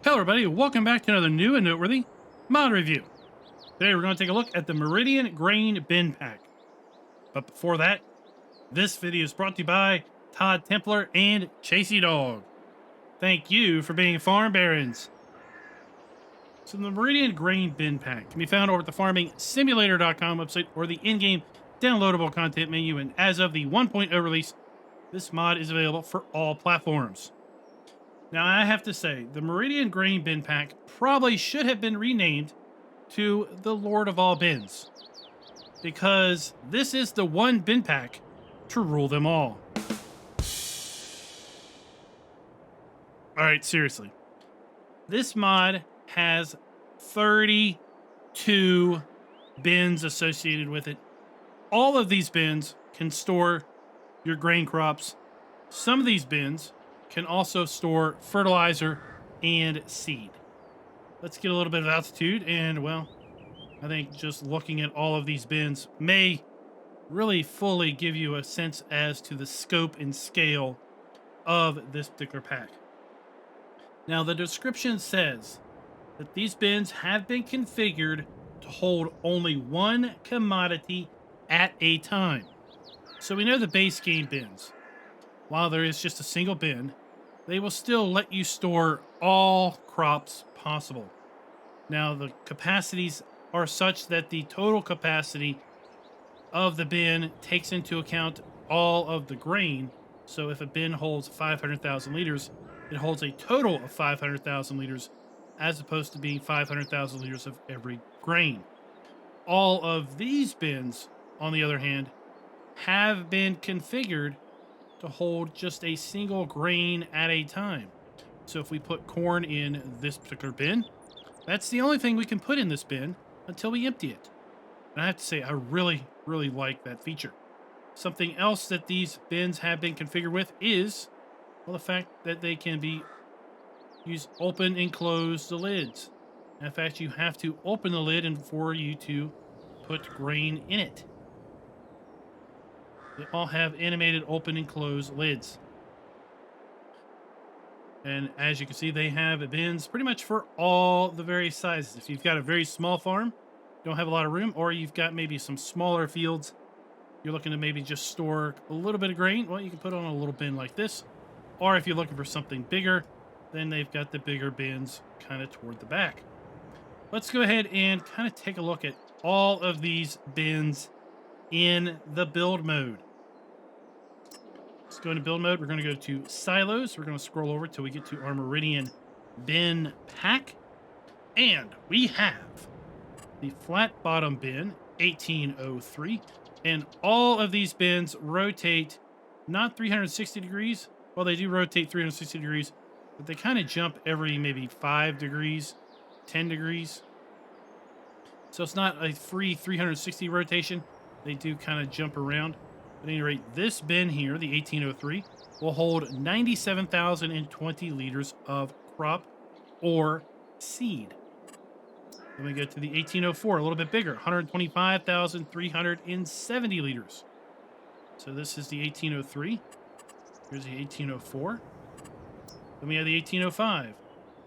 Hello everybody, welcome back to another new and noteworthy mod review. Today we're going to take a look at the Meridian Grain Bin Pack. But before that, this video is brought to you by Todd Templar and Chasey Dog. Thank you for being farm barons. So the Meridian Grain Bin Pack can be found over at the farmingsimulator.com website or the in-game downloadable content menu, and as of the 1.0 release, this mod is available for all platforms. Now, I have to say, the Meridian Grain Bin Pack probably should have been renamed to the Lord of All Bins, because this is the one bin pack to rule them all. Alright, seriously. This mod has 32 bins associated with it. All of these bins can store your grain crops. Some of these bins can also store fertilizer and seed. Let's get a little bit of altitude, and well, I think just looking at all of these bins may really fully give you a sense as to the scope and scale of this particular pack. Now, the description says that these bins have been configured to hold only one commodity at a time. So we know the base game bins, while there is just a single bin, they will still let you store all crops possible. Now, the capacities are such that the total capacity of the bin takes into account all of the grain. So if a bin holds 500,000 liters, it holds a total of 500,000 liters, as opposed to being 500,000 liters of every grain. All of these bins, on the other hand, have been configured to hold just a single grain at a time. So if we put corn in this particular bin, that's the only thing we can put in this bin until we empty it. And I have to say, I really like that feature. Something else that these bins have been configured with is, well, the fact that they can be used open and close the lids. In fact, you have to open the lid and for you to put grain in it. They all have animated open and close lids. And as you can see, they have bins pretty much for all the various sizes. If you've got a very small farm, don't have a lot of room, or you've got maybe some smaller fields, you're looking to maybe just store a little bit of grain, well, you can put on a little bin like this. Or if you're looking for something bigger, then they've got the bigger bins kind of toward the back. Let's go ahead and kind of take a look at all of these bins in the build mode. Let's go into build mode. We're going to go to silos. We're going to scroll over till we get to our Meridian bin pack. And we have the flat bottom bin, 1803. And all of these bins rotate not 360 degrees. Well, they do rotate 360 degrees, but they kind of jump every maybe 5 degrees, 10 degrees. So it's not a free 360 rotation. They do kind of jump around. At any rate, this bin here, the 1803, will hold 97,020 liters of crop or seed. Then we go to the 1804, a little bit bigger, 125,370 liters. So this is the 1803. Here's the 1804. Then we have the 1805.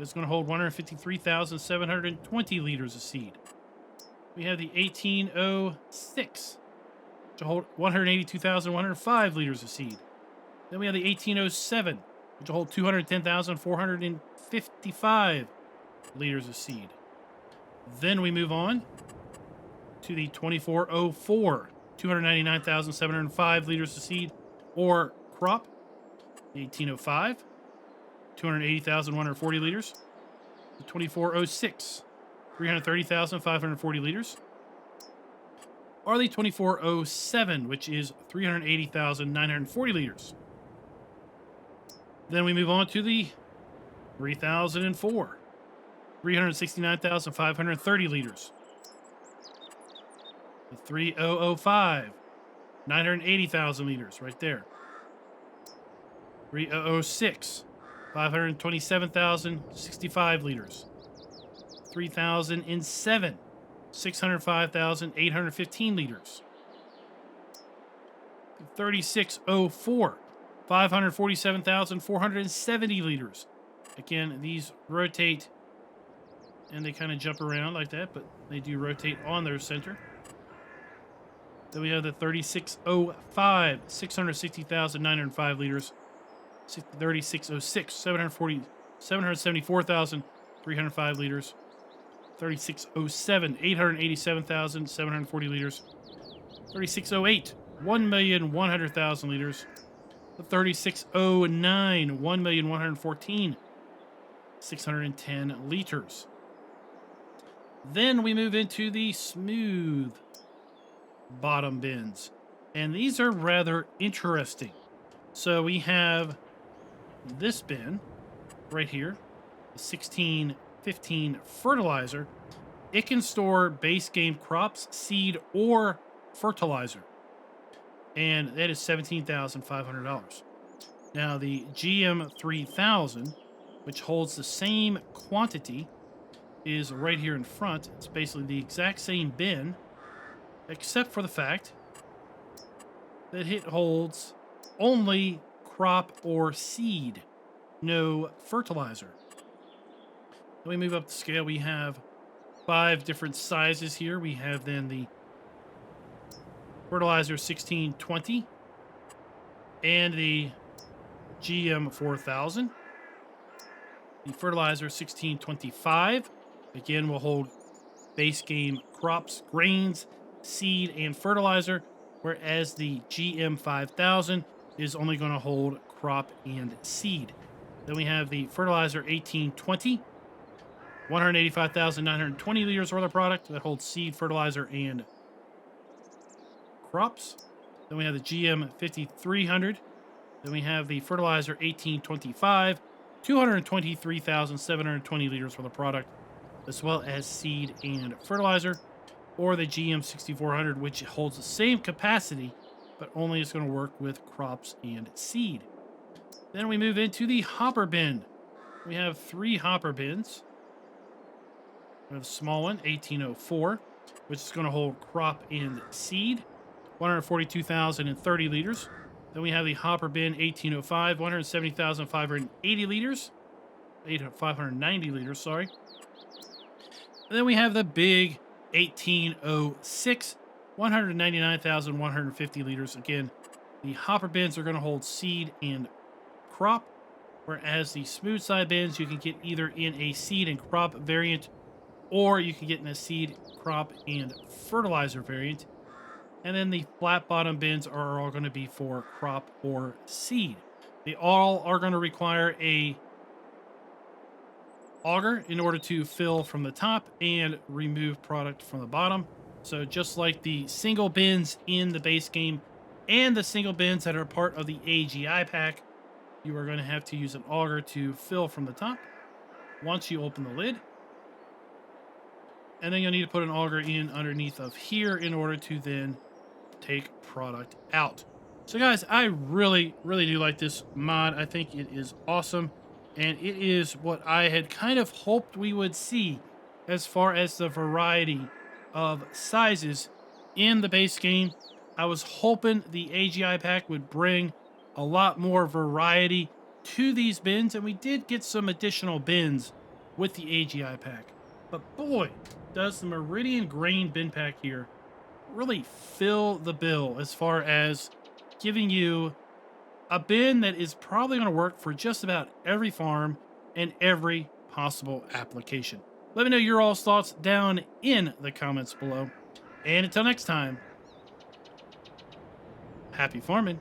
It's going to hold 153,720 liters of seed. We have the 1806 to hold 182,105 liters of seed. Then we have the 1807, which will hold 210,455 liters of seed. Then we move on to the 2404, 299,705 liters of seed or crop. The 1805, 280,140 liters. The 2406, 330,540 liters. Or the 2407, which is 380,940 liters. Then we move on to the 3004, 369,530 liters. The 3005, 980,000 liters, right there. 3006, 527,065 liters. 3007, 605,815 liters. 3604, 547,470 liters. Again, these rotate and they kind of jump around like that, but they do rotate on their center. Then we have the 3605, 660,905 liters. 3606, 774,305 liters. 3607, 887,740 liters. 3608, 1,100,000 liters. The 3609, 1,114,610 liters. Then we move into the smooth bottom bins. And these are rather interesting. So we have this bin right here, the 1615 fertilizer. It can store base game crops, seed, or fertilizer. And that is $17,500. Now the GM 3000, which holds the same quantity, is right here in front. It's basically the exact same bin, except for the fact that it holds only crop or seed, no fertilizer. Then we move up the scale. We have 5 different sizes here. We have then the fertilizer 1620 and the GM 4000. The fertilizer 1625, again, will hold base game crops, grains, seed, and fertilizer, whereas the GM 5000 is only going to hold crop and seed. Then we have the fertilizer 1820, 185,920 liters worth of product that holds seed, fertilizer, and crops. Then we have the GM 5300. Then we have the fertilizer 1825, 223,720 liters worth of product, as well as seed and fertilizer. Or the GM 6400, which holds the same capacity, but only is going to work with crops and seed. Then we move into the hopper bin. We have 3 hopper bins. We have a small one, 1804, which is going to hold crop and seed, 142,030 liters. Then we have the hopper bin 1805, 170,580 liters. 590 liters, sorry. And then we have the big 1806, 199,150 liters. Again, the hopper bins are going to hold seed and crop, whereas the smooth side bins you can get either in a seed and crop variant, or you can get in a seed, crop, and fertilizer variant. And then the flat bottom bins are all going to be for crop or seed. They all are going to require a auger in order to fill from the top and remove product from the bottom. So just like the single bins in the base game and the single bins that are part of the AGI pack, you are going to have to use an auger to fill from the top once you open the lid. And then you'll need to put an auger in underneath of here in order to then take product out. So guys, I really do like this mod. I think it is awesome, and it is what I had kind of hoped we would see as far as the variety of sizes in the base game. I was hoping the AGI pack would bring a lot more variety to these bins, and we did get some additional bins with the AGI pack. But boy, does the Meridian grain bin pack here really fill the bill as far as giving you a bin that is probably going to work for just about every farm and every possible application. Let me know your all's thoughts down in the comments below. And until next time, happy farming.